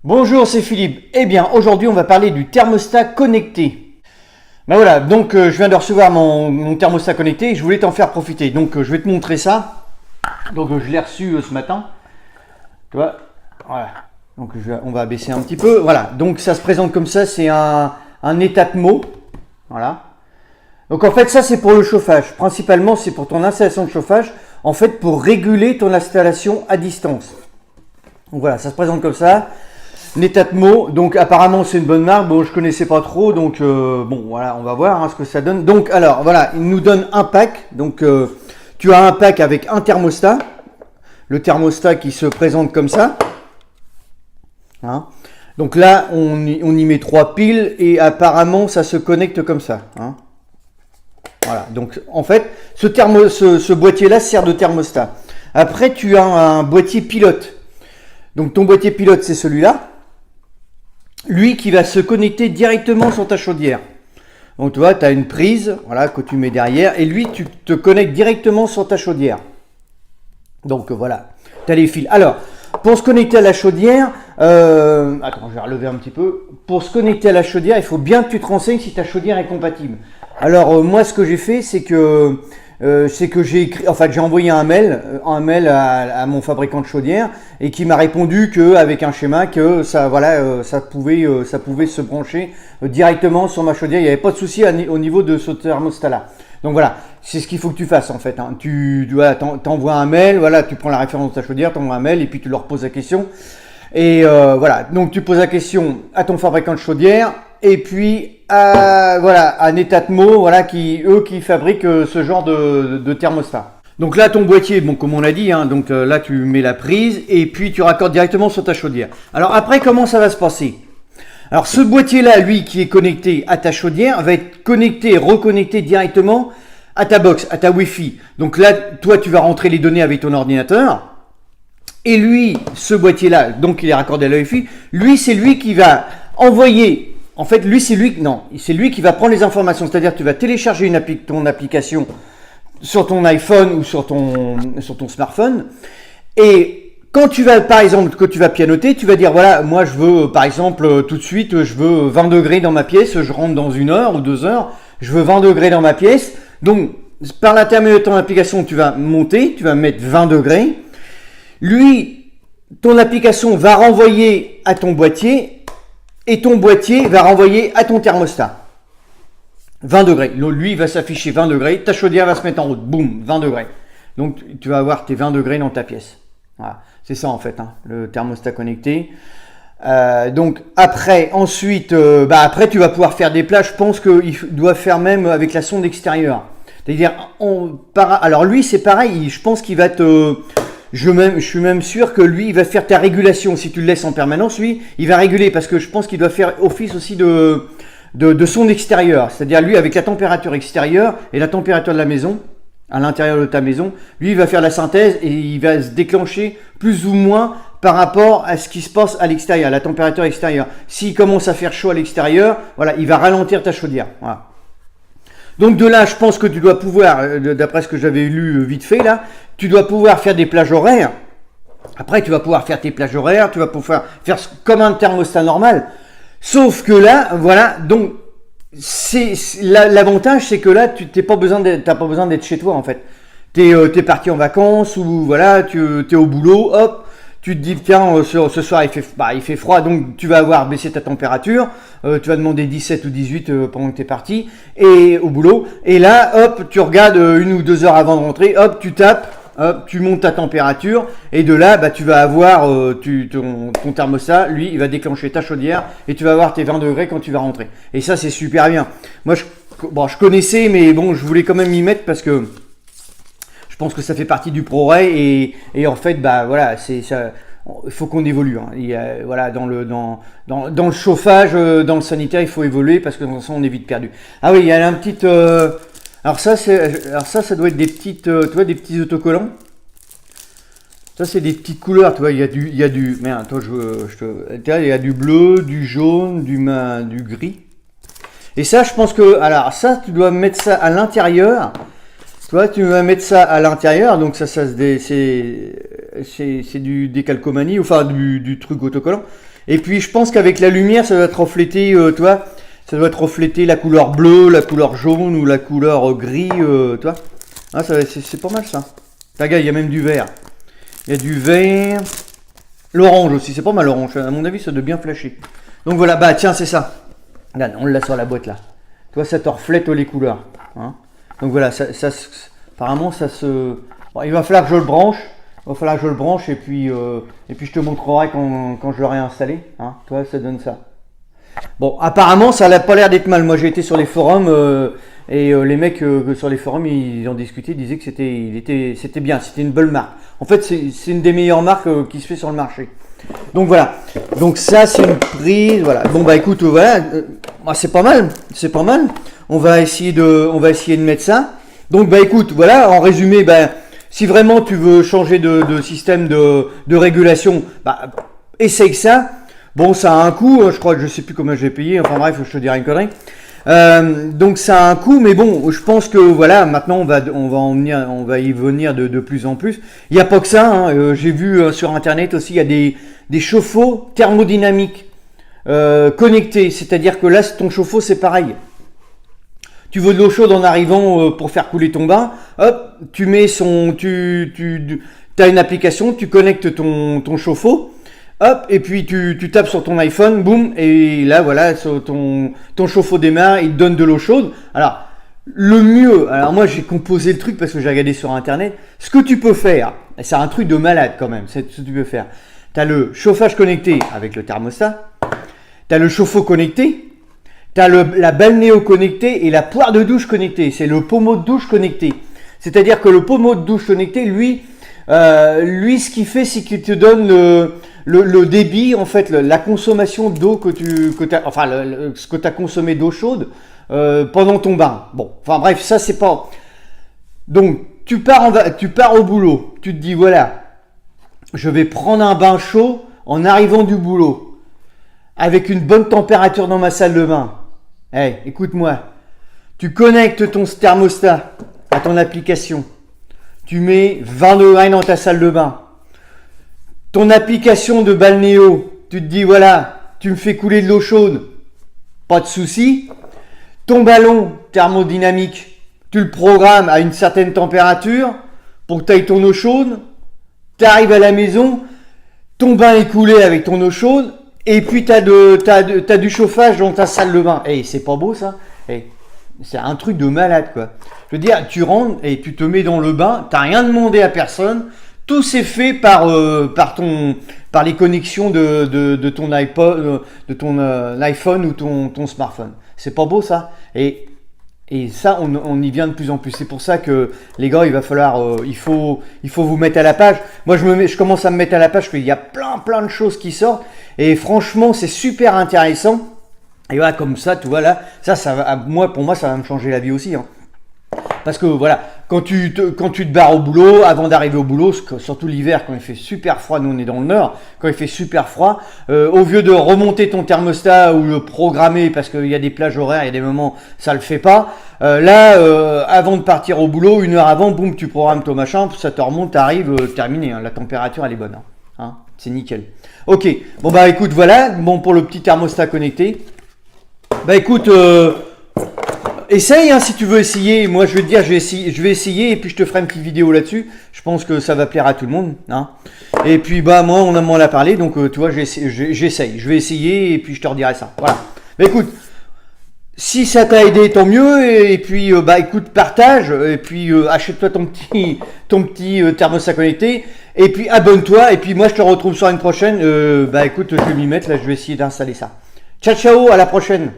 Bonjour, c'est Philippe. Eh bien, aujourd'hui, on va parler du thermostat connecté. Ben voilà, donc je viens de recevoir mon thermostat connecté et je voulais t'en faire profiter. Donc, je vais te montrer ça. Donc, je l'ai reçu ce matin. Tu vois, voilà. Donc, on va abaisser un petit peu. Voilà, donc ça se présente comme ça. C'est un Netatmo. Voilà. Donc, en fait, ça, c'est pour le chauffage. Principalement, c'est pour ton installation de chauffage. En fait, pour réguler ton installation à distance. Donc, voilà, ça se présente comme ça. Netatmo, donc apparemment c'est une bonne marque, bon je connaissais pas trop, donc bon voilà, on va voir ce que ça donne. Donc alors voilà, il nous donne un pack, donc tu as un pack avec un thermostat, le thermostat qui se présente comme ça. Hein. Donc là on y met 3 piles et apparemment ça se connecte comme ça. Hein. Voilà, donc en fait ce boîtier là sert de thermostat. Après tu as un boîtier pilote, donc ton boîtier pilote c'est celui-là. Lui qui va se connecter directement sur ta chaudière. Donc tu vois, tu as une prise voilà, que tu mets derrière et lui tu te connectes directement sur ta chaudière. Donc voilà, tu as les fils. Alors, pour se connecter à la chaudière, attends, je vais relever un petit peu. Pour se connecter à la chaudière, il faut bien que tu te renseignes si ta chaudière est compatible. Alors moi ce que j'ai fait, c'est que j'ai écrit, en fait j'ai envoyé un mail à mon fabricant de chaudière et qui m'a répondu qu'avec un schéma que ça voilà ça pouvait se brancher directement sur ma chaudière, il n'y avait pas de souci au niveau de ce thermostat là. Donc voilà, c'est ce qu'il faut que tu fasses en fait. Hein. Tu t'envoies un mail, voilà, tu prends la référence de ta chaudière, t'envoies un mail et puis tu leur poses la question. Et voilà, donc tu poses la question à ton fabricant de chaudière et puis à Netatmo, voilà, qui fabriquent ce genre de thermostat. Donc là, ton boîtier, bon, comme on l'a dit, hein, donc là tu mets la prise et puis tu raccordes directement sur ta chaudière. Alors après, comment ça va se passer? Alors ce boîtier-là, lui, qui est connecté à ta chaudière, va être reconnecté directement à ta box, à ta Wi-Fi. Donc là, toi, tu vas rentrer les données avec ton ordinateur. Et lui, ce boîtier-là, donc il est raccordé à la Wi-Fi, lui, c'est lui qui va envoyer. En fait, lui, c'est lui qui va prendre les informations. C'est-à-dire, tu vas télécharger ton application sur ton iPhone ou sur ton smartphone. Et quand tu vas, par exemple, que tu vas pianoter, tu vas dire, voilà, moi, je veux, par exemple, tout de suite, je veux 20 degrés dans ma pièce. Je rentre dans 1 heure ou 2 heures. Je veux 20 degrés dans ma pièce. Donc, par l'intermédiaire de ton application, tu vas mettre 20 degrés. Lui, ton application va renvoyer à ton boîtier et ton boîtier va renvoyer à ton thermostat. 20 degrés. Lui, il va s'afficher 20 degrés. Ta chaudière va se mettre en route. Boum, 20 degrés. Donc, tu vas avoir tes 20 degrés dans ta pièce. Voilà. C'est ça, en fait, hein, le thermostat connecté. Donc, après, ensuite, après, tu vas pouvoir faire des plats. Je pense qu'il doit faire même avec la sonde extérieure. C'est-à-dire, alors lui, c'est pareil. Je pense qu'il va te... Je suis même sûr que lui, il va faire ta régulation. Si tu le laisses en permanence, lui, il va réguler parce que je pense qu'il doit faire office aussi de sonde extérieure. C'est-à-dire, lui, avec la température extérieure et la température de la maison, à l'intérieur de ta maison, lui, il va faire la synthèse et il va se déclencher plus ou moins par rapport à ce qui se passe à l'extérieur, à la température extérieure. S'il commence à faire chaud à l'extérieur, voilà, il va ralentir ta chaudière. Voilà. Donc de là, je pense que tu dois pouvoir, d'après ce que j'avais lu vite fait là, tu dois pouvoir faire des plages horaires. Après, tu vas pouvoir faire tes plages horaires, tu vas pouvoir faire comme un thermostat normal. Sauf que là, voilà, donc l'avantage, c'est que là, tu n'as pas besoin d'être chez toi en fait. T'es parti en vacances ou voilà, tu es au boulot, hop. Tu te dis, tiens, ce soir il fait froid, donc tu vas avoir baissé ta température, tu vas demander 17 ou 18 pendant que tu es parti, et au boulot, et là, hop, tu regardes 1 ou 2 heures avant de rentrer, hop, tu tapes, hop, tu montes ta température, et de là, tu vas avoir ton thermostat, lui, il va déclencher ta chaudière, et tu vas avoir tes 20 degrés quand tu vas rentrer. Et ça, c'est super bien. Moi, je connaissais, mais bon, je voulais quand même m'y mettre parce que je pense que ça fait partie du progrès et en fait voilà, c'est ça, il faut qu'on évolue. Hein. Voilà, dans le chauffage, dans le sanitaire, il faut évoluer parce que dans ça on est vite perdu. Ah oui, il y a un petit alors ça doit être des petites tu vois, des petits autocollants. Ça c'est des petites couleurs, tu vois, il y a du merde, toi il y a du bleu, du jaune, du gris. Et ça, je pense que alors ça tu dois mettre ça à l'intérieur. Toi, tu vas mettre ça à l'intérieur, donc c'est du décalcomanie, enfin du truc autocollant. Et puis je pense qu'avec la lumière, ça doit être reflété, tu vois, ça doit être reflété la couleur bleue, la couleur jaune ou la couleur gris, tu vois. Ah, c'est pas mal ça. Regarde, il y a même du vert. Il y a du vert. L'orange aussi, c'est pas mal l'orange. À mon avis, ça doit bien flasher. Donc voilà, bah tiens, c'est ça. Regarde, on l'a sur la boîte là. Tu vois, ça te reflète les couleurs. Hein. Donc voilà, apparemment, ça se... Bon, il va falloir que je le branche. Il va falloir que je le branche et puis je te montrerai quand je l'aurai installé. Hein. Tu vois, ça donne ça. Bon, apparemment, ça n'a pas l'air d'être mal. Moi, j'ai été sur les forums et les mecs sur les forums, ils ont discuté, ils disaient que c'était bien, c'était une bonne marque. En fait, c'est une des meilleures marques qui se fait sur le marché. Donc voilà. Donc ça, c'est une prise. Voilà. Bon bah écoute, voilà, c'est pas mal, c'est pas mal. On va essayer de mettre ça. Donc bah écoute, voilà. En résumé, bah si vraiment tu veux changer de système de régulation, bah essaye ça. Bon, ça a un coût, je crois que je sais plus combien j'ai payé, enfin bref, je te dirai une connerie. Donc ça a un coût, mais bon, je pense que voilà, maintenant on va y venir de plus en plus. Il n'y a pas que ça, hein, j'ai vu sur internet aussi, il y a des chauffe-eau thermodynamiques connectés, c'est-à-dire que là, ton chauffe-eau c'est pareil. Tu veux de l'eau chaude en arrivant pour faire couler ton bain, hop, tu mets as une application, tu connectes ton chauffe-eau. Hop, et puis tu tapes sur ton iPhone, boum, et là voilà, ton chauffe-eau démarre, il te donne de l'eau chaude. Alors, le mieux, alors moi j'ai composé le truc parce que j'ai regardé sur internet, ce que tu peux faire, c'est un truc de malade quand même, c'est ce que tu peux faire. Tu as le chauffage connecté avec le thermostat, tu as le chauffe-eau connecté, tu as la balnéo connectée et la poire de douche connectée, c'est le pommeau de douche connecté. C'est-à-dire que le pommeau de douche connecté, lui ce qu'il fait, c'est qu'il te donne le débit, en fait, la consommation d'eau que t'as, enfin, ce que tu as consommé d'eau chaude pendant ton bain. Bon, enfin bref, ça c'est pas. Donc, tu pars au boulot, tu te dis voilà, je vais prendre un bain chaud en arrivant du boulot, avec une bonne température dans ma salle de bain. Hey, écoute-moi, tu connectes ton thermostat à ton application. Tu mets 20 degrés dans ta salle de bain. Ton application de balnéo, tu te dis voilà, tu me fais couler de l'eau chaude, pas de souci. Ton ballon thermodynamique, tu le programmes à une certaine température pour que tu ailles ton eau chaude. Tu arrives à la maison, ton bain est coulé avec ton eau chaude et puis tu as du chauffage dans ta salle de bain. Hey, c'est pas beau ça? Hey, c'est un truc de malade quoi. Je veux dire, tu rentres et tu te mets dans le bain, t'as rien demandé à personne, tout s'est fait par les connexions de ton iPod, de ton iPhone ou ton smartphone. C'est pas beau ça? Et ça, on y vient de plus en plus. C'est pour ça que les gars, il va falloir, il faut vous mettre à la page. Moi, je commence à me mettre à la page parce qu'il y a plein de choses qui sortent et franchement, c'est super intéressant. Et voilà, comme ça, tu vois là, pour moi, ça va me changer la vie aussi. Hein. Parce que voilà, quand tu te barres au boulot, avant d'arriver au boulot, surtout l'hiver, quand il fait super froid, nous on est dans le nord, quand il fait super froid, au lieu de remonter ton thermostat ou le programmer, parce qu'il y a des plages horaires, il y a des moments, ça le fait pas, avant de partir au boulot, une heure avant, boum, tu programmes ton machin, ça te remonte, t'arrives, terminé, hein, la température elle est bonne, hein, c'est nickel. Ok, bon bah écoute, voilà, bon pour le petit thermostat connecté, bah écoute, essaye hein, si tu veux essayer. Moi je vais te dire, je vais essayer et puis je te ferai une petite vidéo là-dessus. Je pense que ça va plaire à tout le monde. Hein. Et puis bah moi on m'en a parlé, donc tu vois j'essaye. Je vais essayer et puis je te redirai ça. Voilà. Bah écoute, si ça t'a aidé, tant mieux. Et puis bah écoute, partage. Et puis achète-toi ton petit thermostat connecté. Et puis abonne-toi. Et puis moi je te retrouve sur une prochaine. Bah écoute, je vais m'y mettre là. Je vais essayer d'installer ça. Ciao ciao, à la prochaine.